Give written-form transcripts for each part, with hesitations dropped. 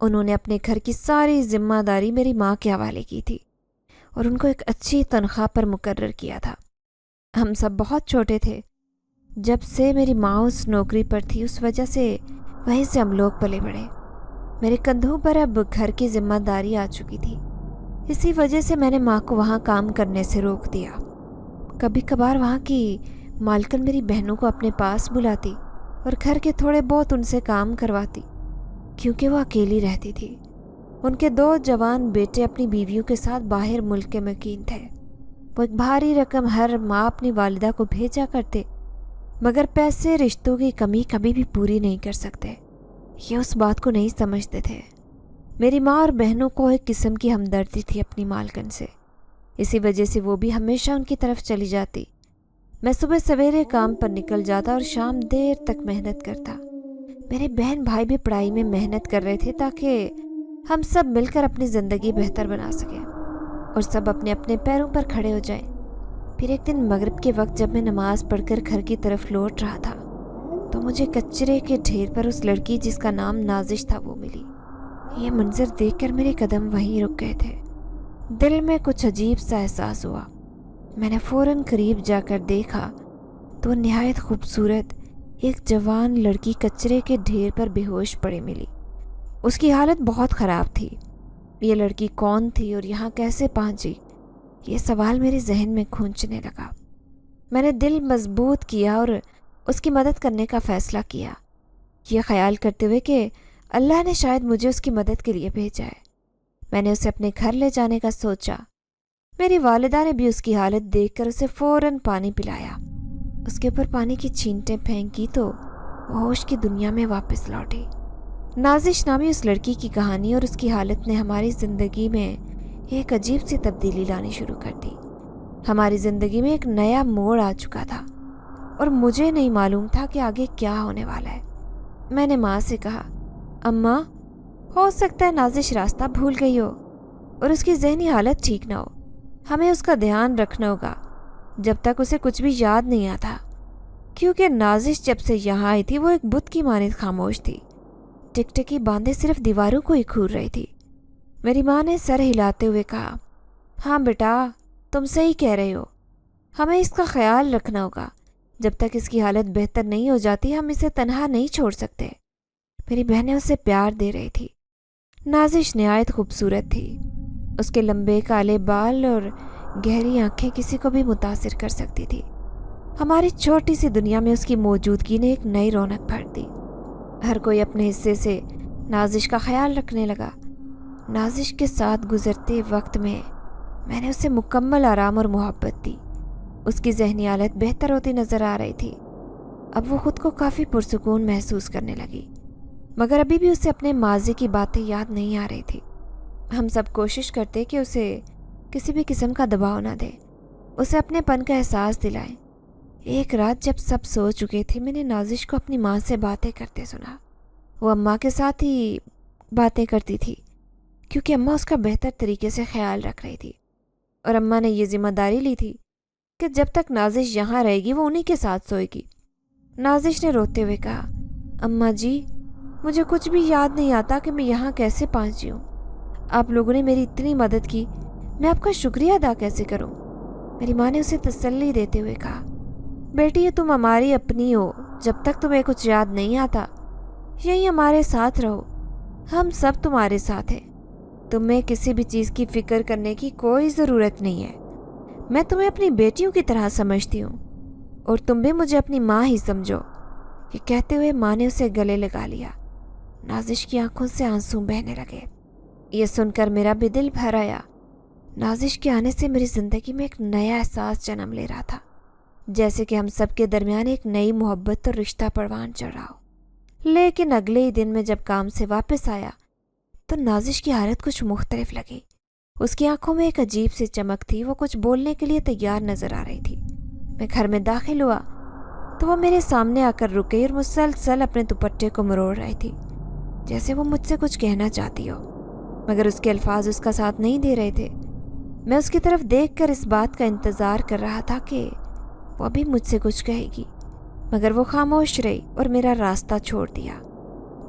انہوں نے اپنے گھر کی ساری ذمہ داری میری ماں کے حوالے کی تھی اور ان کو ایک اچھی تنخواہ پر مقرر کیا تھا۔ ہم سب بہت چھوٹے تھے جب سے میری ماں اس نوکری پر تھی، اس وجہ سے وہیں سے ہم لوگ پلے بڑھے۔ میرے کندھوں پر اب گھر کی ذمہ داری آ چکی تھی، اسی وجہ سے میں نے ماں کو وہاں کام کرنے سے روک دیا۔ کبھی کبھار وہاں کی مالکن میری بہنوں کو اپنے پاس بلاتی اور گھر کے تھوڑے بہت ان سے کام کرواتی، کیونکہ وہ اکیلی رہتی تھی۔ ان کے 2 جوان بیٹے اپنی بیویوں کے ساتھ باہر ملک کے مقیم تھے۔ وہ ایک بھاری رقم ہر ماہ اپنی والدہ کو بھیجا کرتے، مگر پیسے رشتوں کی کمی کبھی بھی پوری نہیں کر سکتے۔ یہ اس بات کو نہیں سمجھتے تھے۔ میری ماں اور بہنوں کو ایک قسم کی ہمدردی تھی اپنی مالکن سے، اسی وجہ سے وہ بھی ہمیشہ ان کی طرف چلی جاتی۔ میں صبح سویرے کام پر نکل جاتا اور شام دیر تک محنت کرتا۔ میرے بہن بھائی بھی پڑھائی میں محنت کر رہے تھے تاکہ ہم سب مل کر اپنی زندگی بہتر بنا سکیں اور سب اپنے اپنے پیروں پر کھڑے ہو جائیں۔ پھر ایک دن مغرب کے وقت جب میں نماز پڑھ کر گھر کی طرف لوٹ رہا تھا تو مجھے کچرے کے ڈھیر پر اس لڑکی جس کا نام نازش تھا وہ ملی۔ یہ منظر دیکھ کر میرے قدم وہیں رک گئے تھے۔ دل میں کچھ عجیب سا احساس ہوا۔ میں نے فوراً قریب جا کر دیکھا تو نہایت خوبصورت ایک جوان لڑکی کچرے کے ڈھیر پر بے ہوش پڑی ملی۔ اس کی حالت بہت خراب تھی۔ یہ لڑکی کون تھی اور یہاں کیسے پہنچی، یہ سوال میرے ذہن میں گونجنے لگا۔ میں نے دل مضبوط کیا اور اس کی مدد کرنے کا فیصلہ کیا، یہ خیال کرتے ہوئے کہ اللہ نے شاید مجھے اس کی مدد کے لیے بھیجا ہے۔ میں نے اسے اپنے گھر لے جانے کا سوچا۔ میری والدہ نے بھی اس کی حالت دیکھ کر اسے فوراً پانی پلایا، اس کے اوپر پانی کی چھینٹیں پھینکی تو وہ ہوش کی دنیا میں واپس لوٹی۔ نازش نامی اس لڑکی کی کہانی اور اس کی حالت نے ہماری زندگی میں ایک عجیب سی تبدیلی لانی شروع کر دی۔ ہماری زندگی میں ایک نیا موڑ آ چکا تھا اور مجھے نہیں معلوم تھا کہ آگے کیا ہونے والا ہے۔ میں نے ماں سے کہا، اماں، ہو سکتا ہے نازش راستہ بھول گئی ہو اور اس کی ذہنی حالت ٹھیک نہ ہو۔ ہمیں اس کا دھیان رکھنا ہوگا جب تک اسے کچھ بھی یاد نہیں آتا، کیونکہ نازش جب سے یہاں آئی تھی وہ ایک بت کی مانند خاموش تھی، ٹکٹکی باندھے صرف دیواروں کو ہی گھور رہی تھی۔ میری ماں نے سر ہلاتے ہوئے کہا، ہاں بیٹا، تم صحیح کہہ رہے ہو، ہمیں اس کا خیال رکھنا ہوگا۔ جب تک اس کی حالت بہتر نہیں ہو جاتی ہم اسے تنہا نہیں چھوڑ سکتے۔ میری بہنیں اسے پیار دے رہی تھی۔ نازش نہایت خوبصورت تھی۔ اس کے لمبے کالے بال اور گہری آنکھیں کسی کو بھی متاثر کر سکتی تھی۔ ہماری چھوٹی سی دنیا میں اس کی موجودگی نے ایک نئی رونق بھر دی۔ ہر کوئی اپنے حصے سے نازش کا خیال رکھنے لگا۔ نازش کے ساتھ گزرتے وقت میں نے اسے مکمل آرام اور محبت دی۔ اس کی ذہنی حالت بہتر ہوتی نظر آ رہی تھی۔ اب وہ خود کو کافی پرسکون محسوس کرنے لگی، مگر ابھی بھی اسے اپنے ماضی کی باتیں یاد نہیں آ رہی تھی۔ ہم سب کوشش کرتے کہ اسے کسی بھی قسم کا دباؤ نہ دے، اسے اپنے پن کا احساس دلائیں۔ ایک رات جب سب سو چکے تھے میں نے نازش کو اپنی ماں سے باتیں کرتے سنا۔ وہ اماں کے ساتھ ہی باتیں کرتی تھی کیونکہ اماں اس کا بہتر طریقے سے خیال رکھ رہی تھی، اور اماں نے یہ ذمہ داری لی تھی کہ جب تک نازش یہاں رہے گی وہ انہی کے ساتھ سوئے گی۔ نازش نے روتے ہوئے کہا، اماں جی، مجھے کچھ بھی یاد نہیں آتا کہ میں یہاں کیسے پہنچی ہوں۔ آپ لوگوں نے میری اتنی مدد کی، میں آپ کا شکریہ ادا کیسے کروں؟ میری ماں نے اسے تسلی دیتے ہوئے کہا، بیٹی یہ تم ہماری اپنی ہو، جب تک تمہیں کچھ یاد نہیں آتا یہی ہمارے ساتھ رہو، ہم سب تمہارے ساتھ ہیں۔ تمہیں کسی بھی چیز کی فکر کرنے کی کوئی ضرورت نہیں ہے۔ میں تمہیں اپنی بیٹیوں کی طرح سمجھتی ہوں اور تم بھی مجھے اپنی ماں ہی سمجھو۔ یہ کہتے ہوئے ماں نے اسے گلے لگا لیا۔ نازش کی آنکھوں سے آنسو بہنے لگے۔ یہ سن کر میرا بھی دل بھر آیا۔ نازش کے آنے سے میری زندگی میں ایک نیا احساس جنم لے رہا تھا، جیسے کہ ہم سب کے درمیان ایک نئی محبت اور رشتہ پروان چڑھ رہا ہو۔ لیکن اگلے ہی دن میں جب کام سے واپس آیا تو نازش کی حالت کچھ مختلف لگی۔ اس کی آنکھوں میں ایک عجیب سی چمک تھی، وہ کچھ بولنے کے لیے تیار نظر آ رہی تھی۔ میں گھر میں داخل ہوا تو وہ میرے سامنے آ کر رک گئی اور مسلسل اپنے دوپٹے کو مروڑ رہی تھی، جیسے وہ مجھ سے کچھ کہنا چاہتی ہو، مگر اس کے الفاظ اس کا ساتھ نہیں دے رہے تھے۔ میں اس کی طرف دیکھ کر اس بات کا انتظار کر رہا تھا کہ وہ ابھی مجھ سے کچھ کہے گی، مگر وہ خاموش رہی اور میرا راستہ چھوڑ دیا۔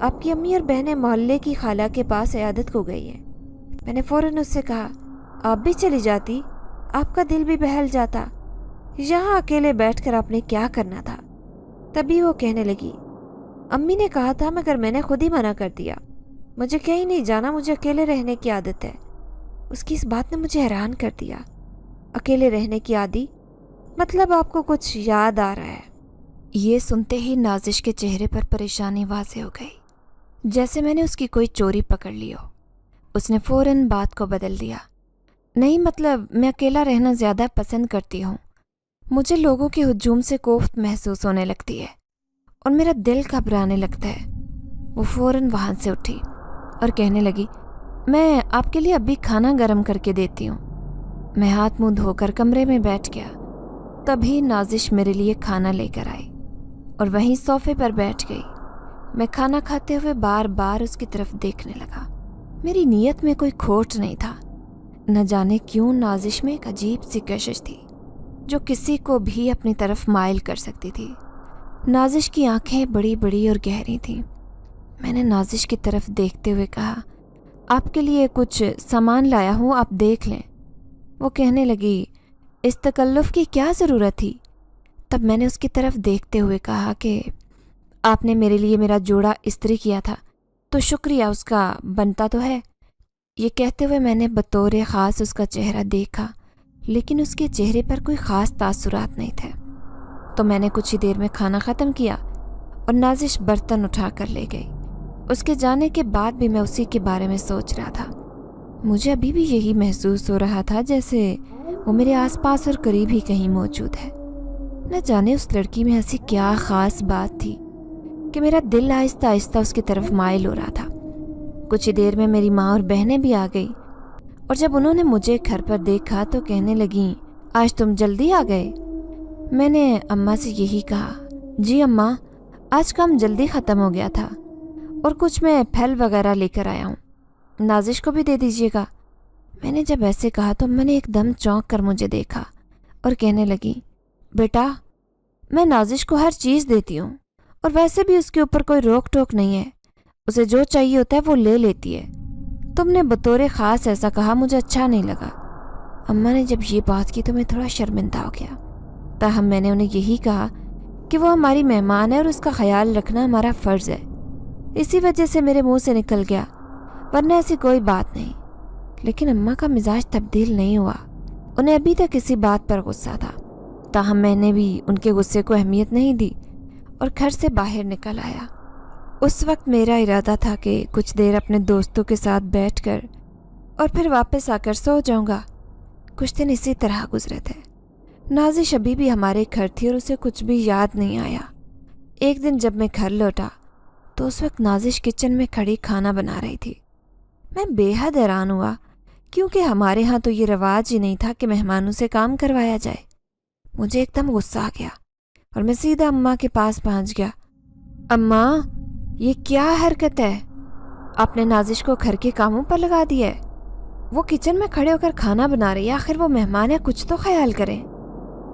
آپ کی امی اور بہنیں محلے کی خالہ کے پاس عیادت کو گئی ہیں۔ میں نے فوراً اس سے کہا آپ بھی چلی جاتی، آپ کا دل بھی بہل جاتا، یہاں اکیلے بیٹھ کر آپ نے کیا کرنا تھا۔ تبھی وہ کہنے لگی امی نے کہا تھا مگر میں نے خود ہی منع کر دیا، مجھے کہیں نہیں جانا، مجھے اکیلے رہنے کی عادت ہے۔ اس کی اس بات نے مجھے حیران کر دیا۔ اکیلے رہنے کی عادی مطلب آپ کو کچھ یاد آ رہا ہے؟ یہ سنتے ہی نازش کے چہرے پر پریشانی واضح ہو گئی، جیسے میں نے اس کی کوئی چوری پکڑ لی ہو۔ اس نے فوراً بات کو بدل دیا، نہیں مطلب میں اکیلا رہنا زیادہ پسند کرتی ہوں، مجھے لوگوں کے ہجوم سے کوفت محسوس ہونے لگتی ہے اور میرا دل گھبرانے لگتا ہے۔ وہ فوراً وہاں سے اٹھی اور کہنے لگی میں آپ کے لیے ابھی کھانا گرم کر کے دیتی ہوں۔ میں ہاتھ منہ دھو کر کمرے میں بیٹھ گیا۔ تبھی نازش میرے لیے کھانا لے کر آئی اور وہیں صوفے پر بیٹھ گئی۔ میں کھانا کھاتے ہوئے بار بار اس کی طرف دیکھنے لگا۔ میری نیت میں کوئی کھوٹ نہیں تھا، نہ جانے کیوں نازش میں ایک عجیب سی کشش تھی جو کسی کو بھی اپنی طرف مائل کر سکتی تھی۔ نازش کی آنکھیں بڑی بڑی اور گہری تھیں۔ میں نے نازش کی طرف دیکھتے ہوئے کہا آپ کے لیے کچھ سامان لایا ہوں، آپ دیکھ لیں۔ وہ کہنے لگی اس تکلف کی کیا ضرورت تھی؟ تب میں نے اس کی طرف دیکھتے ہوئے کہا کہ آپ نے میرے لیے میرا جوڑا استری کیا تھا تو شکریہ، اس کا بنتا تو ہے۔ یہ کہتے ہوئے میں نے بطور خاص اس کا چہرہ دیکھا، لیکن اس کے چہرے پر کوئی خاص تاثرات نہیں تھے۔ تو میں نے کچھ ہی دیر میں کھانا ختم کیا اور نازش برتن اٹھا کر لے گئی۔ اس کے جانے کے بعد بھی میں اسی کے بارے میں سوچ رہا تھا۔ مجھے ابھی بھی یہی محسوس ہو رہا تھا جیسے وہ میرے آس پاس اور قریب ہی کہیں موجود ہے۔ نہ جانے اس لڑکی میں ایسی کیا خاص بات تھی کہ میرا دل آہستہ آہستہ اس کی طرف مائل ہو رہا تھا۔ کچھ ہی دیر میں میری ماں اور بہنیں بھی آ گئی اور جب انہوں نے مجھے گھر پر دیکھا تو کہنے لگیں آج تم جلدی آ گئے۔ میں نے اماں سے یہی کہا جی اماں، آج کام جلدی ختم ہو گیا تھا اور کچھ میں پھل وغیرہ لے کر آیا ہوں، نازش کو بھی دے دیجیے گا۔ میں نے جب ایسے کہا تو میں نے ایک دم چونک کر مجھے دیکھا اور کہنے لگی بیٹا میں نازش کو ہر چیز دیتی ہوں اور ویسے بھی اس کے اوپر کوئی روک ٹوک نہیں ہے، اسے جو چاہیے ہوتا ہے وہ لے لیتی ہے۔ تم نے بطور خاص ایسا کہا، مجھے اچھا نہیں لگا۔ اماں نے جب یہ بات کی تو میں تھوڑا شرمندہ ہو گیا، تاہم میں نے انہیں یہی کہا کہ وہ ہماری مہمان ہے اور اس کا خیال رکھنا ہمارا فرض ہے۔ اسی وجہ سے میرے منہ سے نکل گیا، ورنہ ایسی کوئی بات نہیں۔ لیکن اماں کا مزاج تبدیل نہیں ہوا، انہیں ابھی تک اسی بات پر غصہ تھا۔ تاہم میں نے بھی ان کے غصے کو اہمیت نہیں دی اور گھر سے باہر نکل آیا۔ اس وقت میرا ارادہ تھا کہ کچھ دیر اپنے دوستوں کے ساتھ بیٹھ کر اور پھر واپس آ کر سو جاؤں گا۔ کچھ دن اسی طرح گزرے تھے۔ نازش ابھی بھی ہمارے گھر تھی اور اسے کچھ بھی یاد نہیں آیا۔ ایک دن جب میں گھر لوٹا تو اس وقت نازش کچن میں کھڑی کھانا بنا رہی تھی۔ میں بے حد حیران ہوا کیونکہ ہمارے ہاں تو یہ رواج ہی نہیں تھا کہ مہمانوں سے کام کروایا جائے۔ مجھے ایک دم غصہ آ گیا اور میں سیدھا اماں کے پاس پہنچ گیا۔ اماں یہ کیا حرکت ہے؟ آپ نے نازش کو گھر کے کاموں پر لگا دیا ہے؟ وہ کچن میں کھڑے ہو کر کھانا بنا رہی ہے، آخر وہ مہمان ہے، کچھ تو خیال کریں۔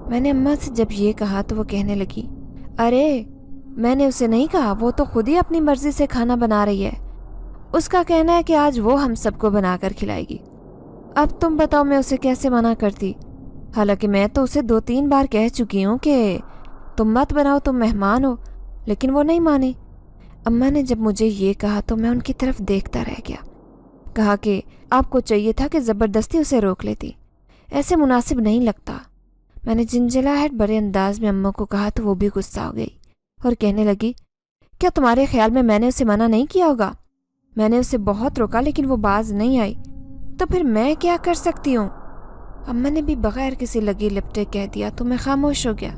میں نے اماں سے جب یہ کہا تو وہ کہنے لگی ارے میں نے اسے نہیں کہا، وہ تو خود ہی اپنی مرضی سے کھانا بنا رہی ہے، اس کا کہنا ہے کہ آج وہ ہم سب کو بنا کر کھلائے گی۔ اب تم بتاؤ میں اسے کیسے منع کرتی؟ حالانکہ میں تو اسے 2-3 بار کہہ چکی ہوں کہ تم مت بناؤ، تم مہمان ہو، لیکن وہ نہیں مانی۔ اماں نے جب مجھے یہ کہا تو میں ان کی طرف دیکھتا رہ گیا۔ کہا کہ آپ کو چاہیے تھا کہ زبردستی اسے روک لیتی، ایسے مناسب نہیں لگتا۔ میں نے جھنجھلاہٹ بھرے انداز میں اماں کو کہا تو وہ بھی غصہ ہو گئی اور کہنے لگی کیا تمہارے خیال میں نے اسے منع نہیں کیا ہوگا؟ میں نے اسے بہت روکا لیکن وہ باز نہیں آئی، تو پھر میں کیا کر سکتی ہوں؟ اماں نے بھی بغیر کسی لگی لپٹے کہہ دیا تو میں خاموش ہو گیا،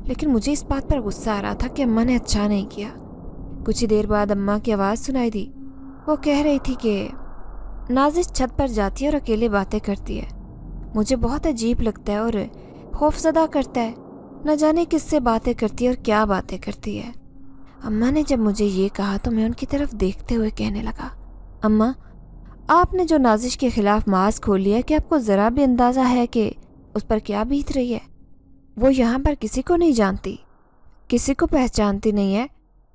لیکن مجھے اس بات پر غصہ آ رہا تھا کہ اماں نے اچھا نہیں کیا۔ کچھ ہی دیر بعد اماں کی آواز سنائی دی۔ وہ کہہ رہی تھی کہ نازش چھت پر جاتی ہے اور اکیلے باتیں کرتی ہے، مجھے بہت عجیب لگتا ہے اور خوف زدہ کرتا ہے، نہ جانے کس سے باتیں کرتی ہے اور کیا باتیں کرتی ہے۔ اماں نے جب مجھے یہ کہا تو میں ان کی طرف دیکھتے ہوئے کہنے لگا اماں آپ نے جو نازش کے خلاف ماس کھول لیا، کہ آپ کو ذرا بھی اندازہ ہے کہ اس پر کیا بیت رہی ہے؟ وہ یہاں پر کسی کو نہیں جانتی، کسی کو پہچانتی نہیں ہے،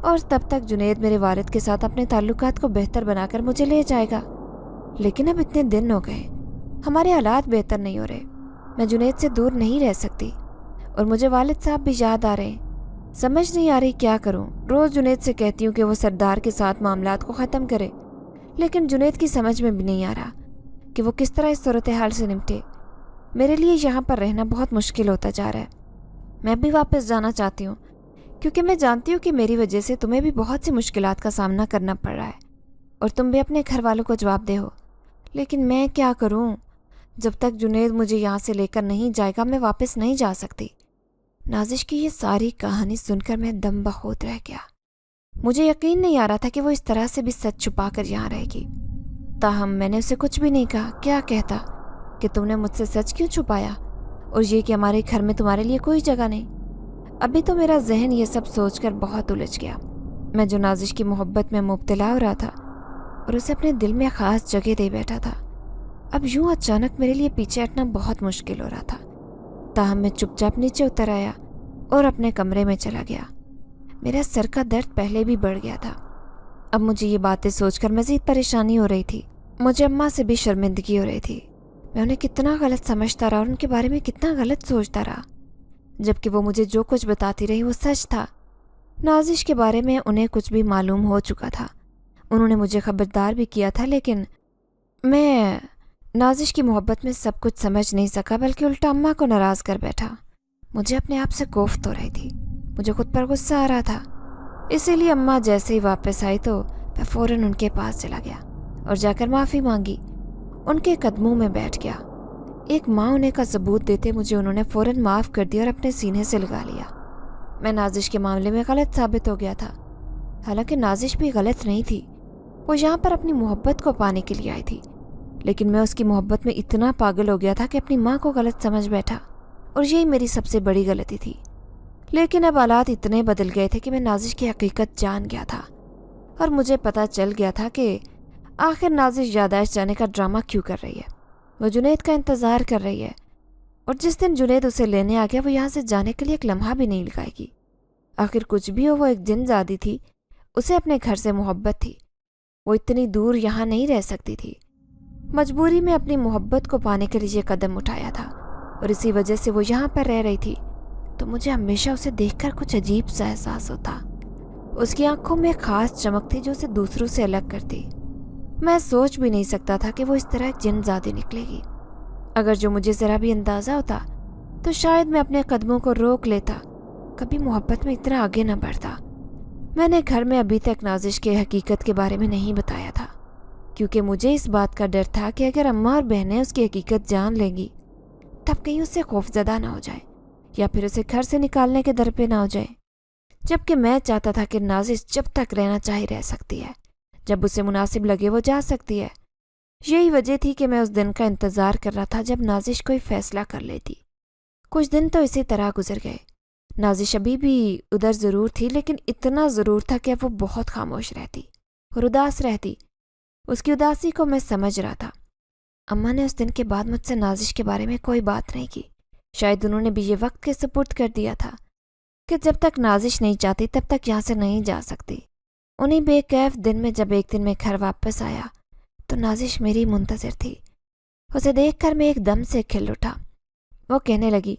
اور تب تک جنید میرے والد کے ساتھ اپنے تعلقات کو بہتر بنا کر مجھے لے جائے گا۔ لیکن اب اتنے دن ہو گئے، ہمارے حالات بہتر نہیں ہو رہے، میں جنید سے دور نہیں رہ سکتی، اور مجھے والد صاحب بھی یاد آ رہے ہیں۔ سمجھ نہیں آ رہی کیا کروں۔ روز جنید سے کہتی ہوں کہ وہ سردار کے ساتھ معاملات کو ختم کرے، لیکن جنید کی سمجھ میں بھی نہیں آ رہا کہ وہ کس طرح اس صورتحال سے نمٹے۔ میرے لیے یہاں پر رہنا بہت مشکل ہوتا جا رہا ہے۔ میں بھی واپس جانا چاہتی ہوں، کیونکہ میں جانتی ہوں کہ میری وجہ سے تمہیں بھی بہت سی مشکلات کا سامنا کرنا پڑ رہا ہے، اور تم بھی اپنے گھر والوں کو جواب دے ہو۔ لیکن میں کیا کروں؟ جب تک جنید مجھے یہاں سے لے کر نہیں جائے گا میں واپس نہیں جا سکتی۔ نازش کی یہ ساری کہانی سن کر میں دم بخود رہ گیا۔ مجھے یقین نہیں آ رہا تھا کہ وہ اس طرح سے بھی سچ چھپا کر یہاں رہے گی۔ تاہم میں نے اسے کچھ بھی نہیں کہا۔ کیا کہتا کہ تم نے مجھ سے سچ کیوں چھپایا، اور یہ کہ ہمارے گھر میں تمہارے لیے کوئی جگہ نہیں۔ ابھی تو میرا ذہن یہ سب سوچ کر بہت الجھ گیا۔ میں جو نازش کی محبت میں مبتلا ہو رہا تھا اور اسے اپنے دل میں خاص جگہ دے بیٹھا تھا، اب یوں اچانک میرے لیے پیچھے ہٹنا بہت مشکل ہو رہا تھا۔ تاہم میں چپ چاپ نیچے اتر آیا اور اپنے کمرے میں چلا گیا۔ میرا سر کا درد پہلے بھی بڑھ گیا تھا، اب مجھے یہ باتیں سوچ کر مزید پریشانی ہو رہی تھی۔ مجھے اماں سے بھی شرمندگی ہو رہی تھی۔ میں انہیں کتنا غلط سمجھتا رہا اور ان کے بارے میں کتنا غلط سوچتا رہا، جبکہ وہ مجھے جو کچھ بتاتی رہی وہ سچ تھا۔ نازش کے بارے میں انہیں کچھ بھی معلوم ہو چکا تھا، انہوں نے مجھے خبردار بھی کیا تھا، لیکن میں نازش کی محبت میں سب کچھ سمجھ نہیں سکا، بلکہ الٹا اماں کو ناراض کر بیٹھا۔ مجھے اپنے آپ سے کوفت ہو رہی تھی، مجھے خود پر غصہ آ رہا تھا۔ اسی لیے اماں جیسے ہی واپس آئی تو میں فوراً ان کے پاس چلا گیا اور جا کر معافی مانگی، ان کے قدموں میں بیٹھ گیا۔ ایک ماں ہونے کا ثبوت دیتے مجھے انہوں نے فوراً معاف کر دیا اور اپنے سینے سے لگا لیا۔ میں نازش کے معاملے میں غلط ثابت ہو گیا تھا، حالانکہ نازش بھی غلط نہیں تھی، وہ یہاں پر اپنی محبت کو پانے کے لیے آئی تھی، لیکن میں اس کی محبت میں اتنا پاگل ہو گیا تھا کہ اپنی ماں کو غلط سمجھ بیٹھا، اور یہی میری سب سے بڑی غلطی تھی۔ لیکن اب حالات اتنے بدل گئے تھے کہ میں نازش کی حقیقت جان گیا تھا، اور مجھے پتہ چل گیا تھا کہ آخر نازش یادداشت جانے کا ڈرامہ کیوں کر رہی ہے۔ وہ جنید کا انتظار کر رہی ہے، اور جس دن جنید اسے لینے آ گیا وہ یہاں سے جانے کے لیے ایک لمحہ بھی نہیں لگائے گی۔ آخر کچھ بھی ہو، وہ ایک جن زادی تھی، اسے اپنے گھر سے محبت تھی، وہ اتنی دور یہاں نہیں رہ سکتی تھی۔ مجبوری میں اپنی محبت کو پانے کے لیے قدم اٹھایا تھا، اور اسی وجہ سے وہ یہاں پر رہ رہی تھی۔ تو مجھے ہمیشہ اسے دیکھ کر کچھ عجیب سا احساس ہوتا۔ اس کی آنکھوں میں خاص چمک تھی جو اسے دوسروں سے الگ کرتی۔ میں سوچ بھی نہیں سکتا تھا کہ وہ اس طرح ایک جن زادی نکلے گی۔ اگر جو مجھے ذرا بھی اندازہ ہوتا تو شاید میں اپنے قدموں کو روک لیتا، کبھی محبت میں اتنا آگے نہ بڑھتا۔ میں نے گھر میں ابھی تک نازش کے حقیقت کے بارے میں نہیں بتایا تھا، کیونکہ مجھے اس بات کا ڈر تھا کہ اگر اماں اور بہنیں اس کی حقیقت جان لیں گی تب کہیں اس سے خوفزدہ نہ ہو جائے، یا پھر اسے گھر سے نکالنے کے در پہ نہ ہو جائے۔ جبکہ میں چاہتا تھا کہ نازش جب تک رہنا چاہے رہ سکتی ہے، جب اسے مناسب لگے وہ جا سکتی ہے۔ یہی وجہ تھی کہ میں اس دن کا انتظار کر رہا تھا جب نازش کوئی فیصلہ کر لیتی۔ کچھ دن تو اسی طرح گزر گئے۔ نازش ابھی بھی ادھر ضرور تھی، لیکن اتنا ضرور تھا کہ اب وہ بہت خاموش رہتی اور اداس رہتی۔ اس کی اداسی کو میں سمجھ رہا تھا۔ اماں نے اس دن کے بعد مجھ سے نازش کے بارے میں کوئی بات نہیں کی۔ شاید انہوں نے بھی یہ وقت کے سپرد کر دیا تھا کہ جب تک نازش نہیں چاہتی تب تک یہاں سے نہیں جا سکتی۔ انہیں بے کیف دن میں جب ایک دن میں گھر واپس آیا تو نازش میری منتظر تھی۔ اسے دیکھ کر میں ایک دم سے کھل اٹھا۔ وہ کہنے لگی،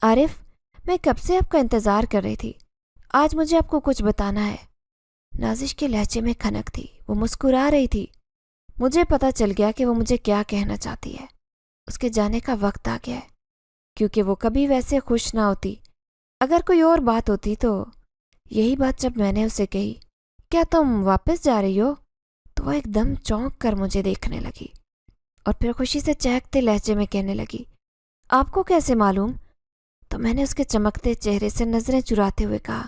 عارف، میں کب سے آپ کا انتظار کر رہی تھی، آج مجھے آپ کو کچھ بتانا ہے۔ نازش کے لہجے میں کھنک تھی، وہ مسکرا رہی تھی۔ مجھے پتہ چل گیا کہ وہ مجھے کیا کہنا چاہتی ہے۔ اس کے جانے کا وقت آ گیا ہے، کیونکہ وہ کبھی ویسے خوش نہ ہوتی۔ اگر کوئی اور بات ہوتی تو یہی بات جب میں نے اسے کہی، کیا تم واپس جا رہی ہو، تو وہ ایک دم چونک کر مجھے دیکھنے لگی اور پھر خوشی سے چہکتے لہجے میں کہنے لگی، آپ کو کیسے معلوم؟ تو میں نے اس کے چمکتے چہرے سے نظریں چراتے ہوئے کہا،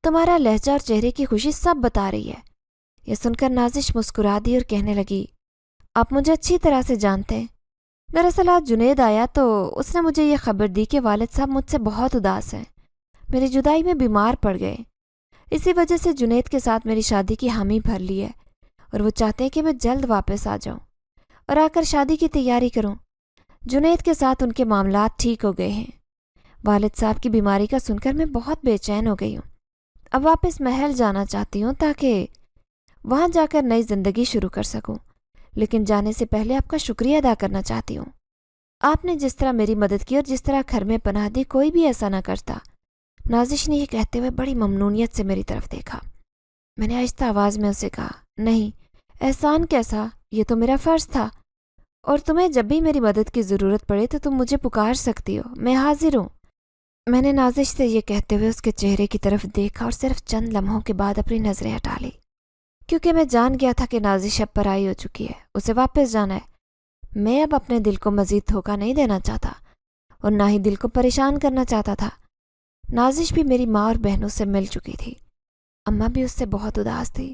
تمہارا لہجہ اور چہرے کی خوشی سب بتا رہی ہے۔ یہ سن کر نازش مسکرا دی اور کہنے لگی، آپ مجھے اچھی طرح سے جانتے ہیں۔ دراصل آج جنید آیا تو اس نے مجھے یہ خبر دی کہ والد صاحب مجھ سے بہت اداس ہیں، میری جدائی میں بیمار پڑ گئے۔ اسی وجہ سے جنید کے ساتھ میری شادی کی حامی بھر لی ہے، اور وہ چاہتے ہیں کہ میں جلد واپس آ جاؤں اور آ کر شادی کی تیاری کروں۔ جنید کے ساتھ ان کے معاملات ٹھیک ہو گئے ہیں۔ والد صاحب کی بیماری کا سن کر میں بہت بے چین ہو گئی ہوں۔ اب واپس محل جانا چاہتی ہوں تاکہ وہاں جا کر نئی زندگی شروع کر سکوں، لیکن جانے سے پہلے آپ کا شکریہ ادا کرنا چاہتی ہوں۔ آپ نے جس طرح میری مدد کی اور جس طرح گھر میں پناہ دی، کوئی بھی ایسا نہ کرتا۔ نازش نے یہ کہتے ہوئے بڑی ممنونیت سے میری طرف دیکھا۔ میں نے آہستہ آواز میں اسے کہا، نہیں، احسان کیسا، یہ تو میرا فرض تھا، اور تمہیں جب بھی میری مدد کی ضرورت پڑے تو تم مجھے پکار سکتی ہو، میں حاضر ہوں۔ میں نے نازش سے یہ کہتے ہوئے اس کے چہرے کی طرف دیکھا اور صرف چند لمحوں کے بعد اپنی نظریں ہٹا لی، کیونکہ میں جان گیا تھا کہ نازش اب پرائی ہو چکی ہے، اسے واپس جانا ہے۔ میں اب اپنے دل کو مزید دھوکہ نہیں دینا چاہتا اور نہ ہی دل کو پریشان کرنا چاہتا تھا۔ نازش بھی میری ماں اور بہنوں سے مل چکی تھی، اماں بھی اس سے بہت اداس تھی،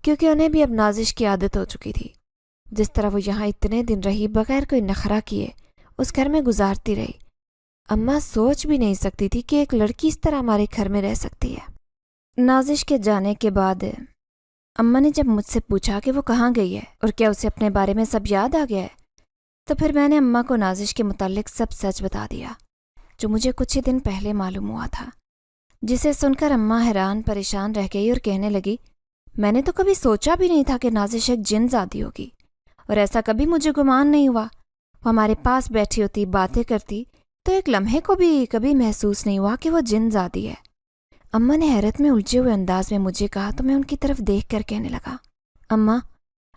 کیونکہ انہیں بھی اب نازش کی عادت ہو چکی تھی۔ جس طرح وہ یہاں اتنے دن رہی بغیر کوئی نخرہ کیے اس گھر میں گزارتی رہی، اماں سوچ بھی نہیں سکتی تھی کہ ایک لڑکی اس طرح ہمارے گھر میں رہ سکتی ہے۔ نازش کے جانے کے بعد اماں نے جب مجھ سے پوچھا کہ وہ کہاں گئی ہے اور کیا اسے اپنے بارے میں سب یاد آ گیا ہے، تو پھر میں نے اماں کو نازش کے متعلق سب سچ بتا دیا، جو مجھے کچھ ہی دن پہلے معلوم ہوا تھا، جسے سن کر اماں حیران پریشان رہ گئی اور کہنے لگی، میں نے تو کبھی سوچا بھی نہیں تھا کہ نازش ایک جن زادی ہوگی، اور ایسا کبھی مجھے گمان نہیں ہوا۔ وہ ہمارے پاس بیٹھی ہوتی، باتیں کرتی، تو ایک لمحے کو بھی کبھی محسوس نہیں ہوا کہ وہ جن زادی ہے۔ اماں نے حیرت میں الجھے ہوئے انداز میں مجھے کہا تو میں ان کی طرف دیکھ کر کہنے لگا، اماں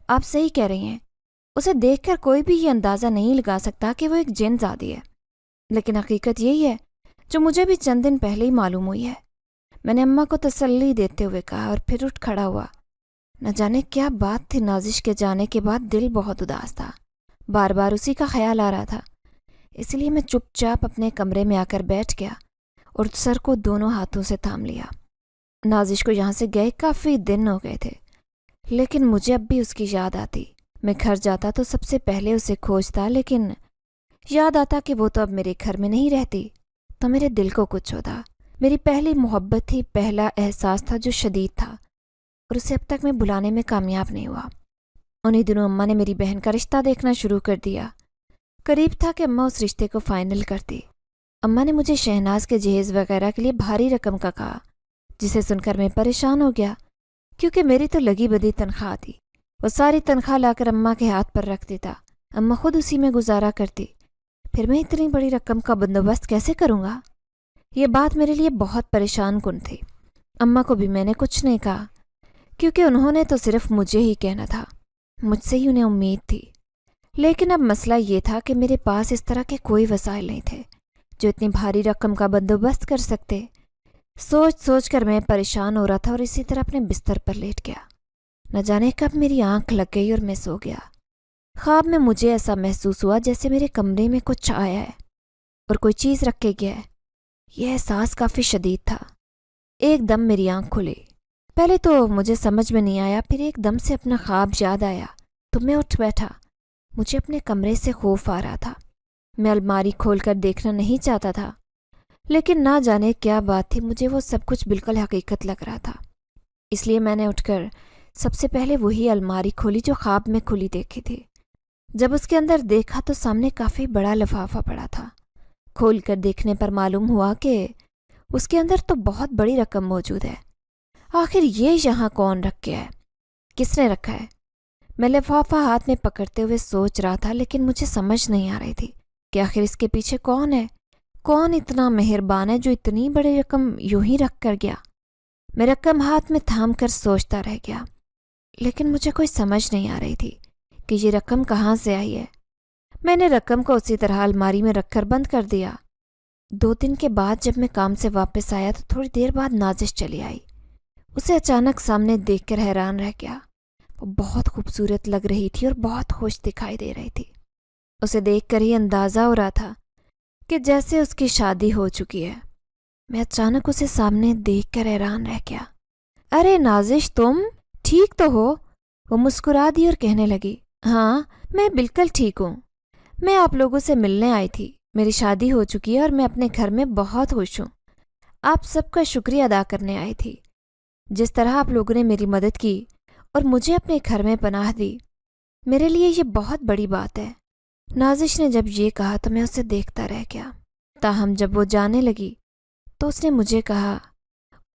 آپ صحیح کہہ رہی ہیں، اسے دیکھ کر کوئی بھی یہ اندازہ نہیں لگا سکتا کہ وہ ایک جن زادی ہے، لیکن حقیقت یہی ہے جو مجھے بھی چند دن پہلے ہی معلوم ہوئی ہے۔ میں نے اماں کو تسلی دیتے ہوئے کہا اور پھر اٹھ کھڑا ہوا۔ نہ جانے کیا بات تھی، نازش کے جانے کے بعد دل بہت اداس تھا، بار بار اسی کا خیال آ رہا تھا، اس لیے میں چپ چاپ اپنے کمرے میں آ کر بیٹھ گیا اور سر کو دونوں ہاتھوں سے تھام لیا۔ نازش کو یہاں سے گئے کافی دن ہو گئے تھے، لیکن مجھے اب بھی اس کی یاد آتی۔ میں گھر جاتا تو سب سے پہلے اسے کھوجتا، لیکن یاد آتا کہ وہ تو اب میرے گھر میں نہیں رہتی، تو میرے دل کو کچھ ہوتا۔ میری پہلی محبت تھی، پہلا احساس تھا جو شدید تھا، اور اسے اب تک میں بلانے میں کامیاب نہیں ہوا۔ انہی دنوں اماں نے میری بہن کا رشتہ دیکھنا شروع کر دیا۔ قریب تھا کہ اماں اس رشتے کو فائنل کرتی۔ اماں نے مجھے شہناز کے جہیز وغیرہ کے لیے بھاری رقم کا کہا، جسے سن کر میں پریشان ہو گیا، کیونکہ میری تو لگی بدی تنخواہ تھی۔ وہ ساری تنخواہ لا کر اماں کے ہاتھ پر رکھ دیتا، اماں خود اسی میں گزارا کرتی، پھر میں اتنی بڑی رقم کا بندوبست کیسے کروں گا؟ یہ بات میرے لیے بہت پریشان کن تھی۔ اماں کو بھی میں نے کچھ نہیں کہا، کیونکہ انہوں نے تو صرف مجھے ہی کہنا تھا، مجھ سے ہی انہیں امید تھی۔ لیکن اب مسئلہ یہ تھا کہ میرے پاس اس طرح کے کوئی وسائل نہیں تھے جو اتنی بھاری رقم کا بندوبست کر سکتے۔ سوچ سوچ کر میں پریشان ہو رہا تھا اور اسی طرح اپنے بستر پر لیٹ گیا۔ نہ جانے کب میری آنکھ لگ گئی اور میں سو گیا۔ خواب میں مجھے ایسا محسوس ہوا جیسے میرے کمرے میں کچھ آیا ہے اور کوئی چیز رکھ کے گیا ہے۔ یہ احساس کافی شدید تھا۔ ایک دم میری آنکھ کھلی، پہلے تو مجھے سمجھ میں نہیں آیا، پھر ایک دم سے اپنا خواب یاد آیا تو میں اٹھ بیٹھا۔ مجھے اپنے کمرے سے خوف آ رہا تھا۔ میں الماری کھول کر دیکھنا نہیں چاہتا تھا، لیکن نہ جانے کیا بات تھی، مجھے وہ سب کچھ بالکل حقیقت لگ رہا تھا۔ اس لیے میں نے اٹھ کر سب سے پہلے وہی الماری کھولی جو خواب میں کھلی دیکھی تھی۔ جب اس کے اندر دیکھا تو سامنے کافی بڑا لفافہ پڑا تھا۔ کھول کر دیکھنے پر معلوم ہوا کہ اس کے اندر تو بہت بڑی رقم موجود ہے۔ آخر یہ یہاں کون رکھ گیا ہے؟ کس نے رکھا ہے؟ میں لفافہ ہاتھ میں پکڑتے ہوئے سوچ رہا تھا، لیکن مجھے سمجھ نہیں آ رہی تھی کہ آخر اس کے پیچھے کون ہے، کون اتنا مہربان ہے جو اتنی بڑی رقم یوں ہی رکھ کر گیا۔ میں رقم ہاتھ میں تھام کر سوچتا رہ گیا، لیکن مجھے کوئی سمجھ نہیں آ رہی تھی کہ یہ رقم کہاں سے آئی ہے۔ میں نے رقم کو اسی طرح الماری میں رکھ کر بند کر دیا۔ 2 دن کے بعد جب میں کام سے واپس آیا تو تھوڑی دیر بعد نازش چلی آئی۔ اسے اچانک سامنے دیکھ کر حیران رہ گیا۔ وہ بہت خوبصورت لگ رہی تھی اور بہت خوش دکھائی دے رہی تھی۔ اسے دیکھ کر ہی اندازہ ہو رہا تھا کہ جیسے اس کی شادی ہو چکی ہے۔ میں اچانک اسے سامنے دیکھ کر حیران رہ گیا۔ ارے نازش، تم ٹھیک تو ہو؟ وہ مسکرا دی اور کہنے لگی، ہاں میں بالکل ٹھیک ہوں، میں آپ لوگوں سے ملنے آئی تھی۔ میری شادی ہو چکی ہے اور میں اپنے گھر میں بہت خوش ہوں۔ آپ سب کا شکریہ ادا کرنے آئی تھی۔ جس طرح آپ لوگوں نے میری مدد کی اور مجھے اپنے گھر میں پناہ دی، میرے لیے یہ بہت بڑی بات ہے۔ نازش نے جب یہ کہا تو میں اسے دیکھتا رہ گیا۔ تاہم جب وہ جانے لگی تو اس نے مجھے کہا،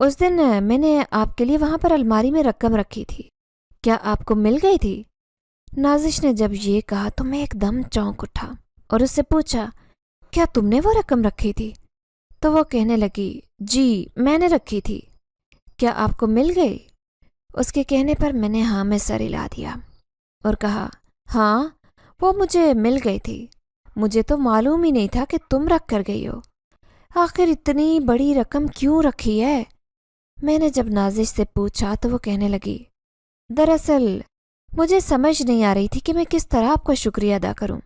اس دن میں نے آپ کے لیے وہاں پر الماری میں رقم رکھی تھی، کیا آپ کو مل گئی تھی؟ نازش نے جب یہ کہا تو میں ایک دم چونک اٹھا اور اس سے پوچھا، کیا تم نے وہ رقم رکھی تھی؟ تو وہ کہنے لگی، جی میں نے رکھی تھی، کیا آپ کو مل گئی؟ اس کے کہنے پر میں نے ہاں میں سر ہلا دیا اور کہا، ہاں وہ مجھے مل گئی تھی، مجھے تو معلوم ہی نہیں تھا کہ تم رکھ کر گئی ہو، آخر اتنی بڑی رقم کیوں رکھی ہے؟ میں نے جب نازش سے پوچھا تو وہ کہنے لگی، دراصل مجھے سمجھ نہیں آ رہی تھی کہ میں کس طرح آپ کو شکریہ ادا کروں،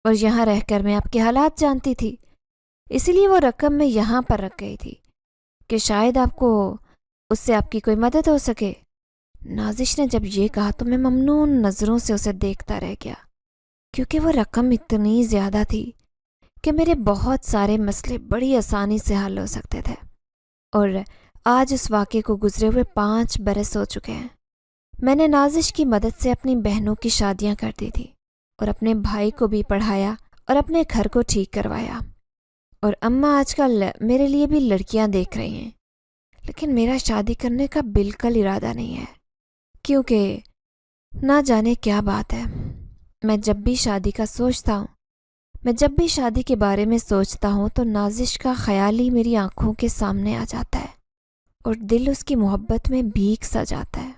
اور یہاں رہ کر میں آپ کے حالات جانتی تھی، اسی لیے وہ رقم میں یہاں پر رکھ گئی تھی کہ شاید آپ کو اس سے آپ کی کوئی مدد ہو سکے۔ نازش نے جب یہ کہا تو میں ممنون نظروں سے اسے دیکھتا رہ گیا، کیونکہ وہ رقم اتنی زیادہ تھی کہ میرے بہت سارے مسئلے بڑی آسانی سے حل ہو سکتے تھے، اور آج اس واقعے کو گزرے ہوئے 5 برس ہو چکے ہیں۔ میں نے نازش کی مدد سے اپنی بہنوں کی شادیاں کر دی تھی اور اپنے بھائی کو بھی پڑھایا اور اپنے گھر کو ٹھیک کروایا، اور اماں آج کل میرے لیے بھی لڑکیاں دیکھ رہی ہیں، لیکن میرا شادی کرنے کا بالکل ارادہ نہیں ہے، کیونکہ نہ جانے کیا بات ہے۔ میں جب بھی شادی کا سوچتا ہوں، میں جب بھی شادی کے بارے میں سوچتا ہوں تو نازش کا خیال ہی میری آنکھوں کے سامنے آ جاتا ہے اور دل اس کی محبت میں بھیگ سا جاتا ہے۔